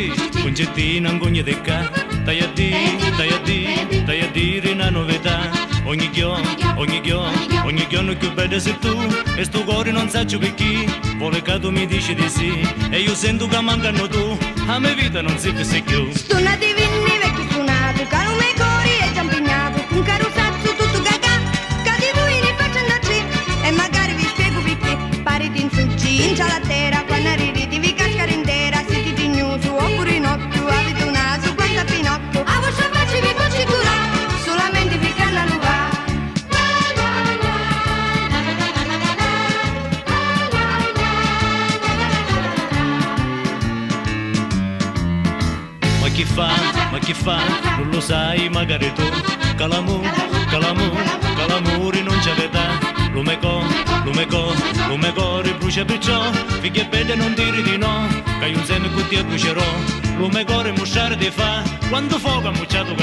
di, concettina, angogna di ca, tai a dire una novità. Ogni giorno più bello sei tu, e sto cuore non sa più perché, vuole che tu mi dici di sì, e io sento che mancano tu, a mia vita non si fisse più. Stuna di vinni vecchi suonato, calume cori e già impegnato, un carusazzo tutto cagà, che di voi ne faccio andarci, e magari vi spiego perché, pariti in suggi, in cialatera, quando arrivi devi cascare intera, se ti tignuso oppure in occhio, avete un naso quanto a Pinocchio, a vostra faccia vi faccio curare, solamente vi canna l'uva. Ma chi fa, non lo sai magari tu, che l'amore non c'è età, lume core brucia perciò, figlia bella non dire di no, che un seme con te brucerò, lume core musciare di fa, quando fuoco ha mucciato